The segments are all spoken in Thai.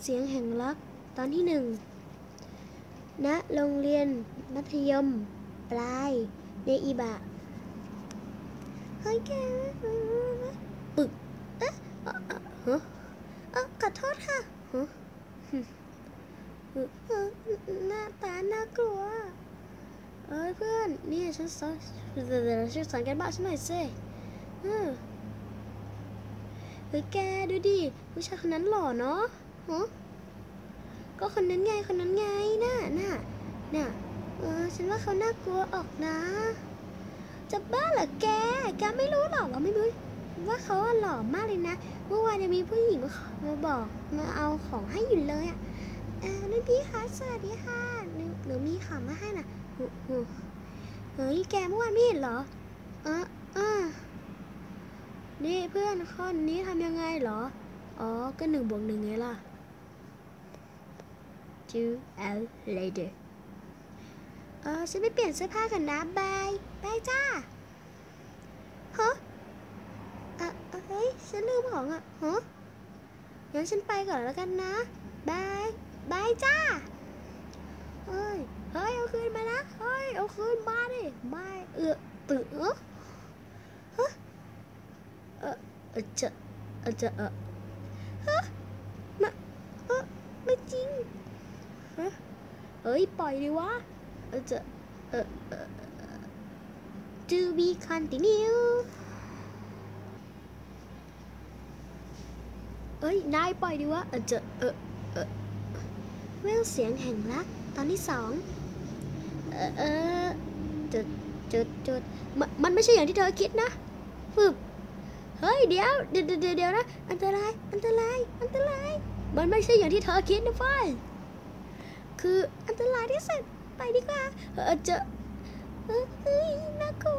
เสียงแห่งรักตอนที่1ณโรงเรียนมัธยมปลายในอิบะเฮ้ยแกปึกขอโทษค่ะหน้าตาน่ากลัวเพื่อนนี่ฉันสอนกันบ้านฉันหน่อยสิเฮ้ยแกดูดิผู้ชายคนนั้นหล่อเนาะก็คนนั้นไงน่ะฉันว่าเขาน่ากลัวออกนะจะบ้าเหรอแกไม่รู้หรอกเราไม่รู้ว่าเขาหล่อมากเลยนะเมื่อวานยังมีผู้หญิงมาบอกมาเอาของให้อยู่เลยนั่นพี่คะสวัสดีค่ะหนูมีของมาให้น่ะเฮ้ยแกเมื่อวานไม่เห็นเหรอนี่เพื่อนคนนี้ทำยังไงเหรอก็1+1ไงล่ะ 2 hours later ฉันไปเปลี่ยนเสื้อผ้ากันนะบายจ้าเฮ้ยฉันลืมของงั้นฉันไปก่อนแล้วกันนะบายจ้าเฮ้ยเอาคืนมานะเอาคืนมาดิไม่ตื่นไม่จริงปล่อยดิวะto be continue นายปล่อยดิวะเวลเสียงแห่งรักตอนที่2จุดมันไม่ใช่อย่างที่เธอคิดนะเฮ้ยเดี๋ยวนะอันตรายมันไม่ใช่อย่างที่เธอคิดนะฝ้ายคืออันตรายที่สุดไปดีกว่าน่ากลัว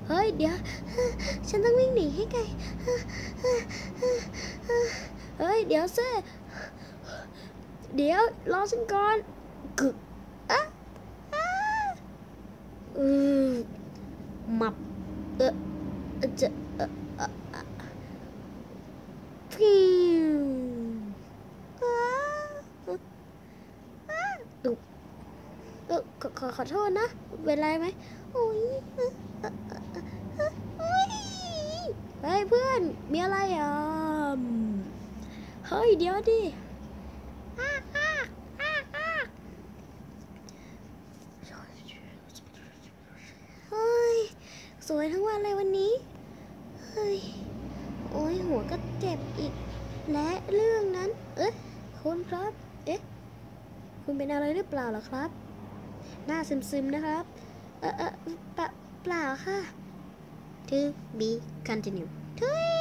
เฮ้ยเดี๋ยวฉันต้องวิ่งหนีให้ไกลเดี๋ยวซิเดี๋ยวรอฉันก่อนมับฟิวขอโทษนะเป็นไรไหมเฮ้ยเพื่อนมีอะไรเฮ้ยเดี๋ยวดิเฮ้ยสวยทั้งวันเลยวันนี้เฮ้ยหัวก็เจ็บอีกและเรื่องนั้นคุณครับคุณเป็นอะไรหรือเปล่าล่ะครับหน้าซึมๆนะครับเปล่าค่ะ To be continue ทุย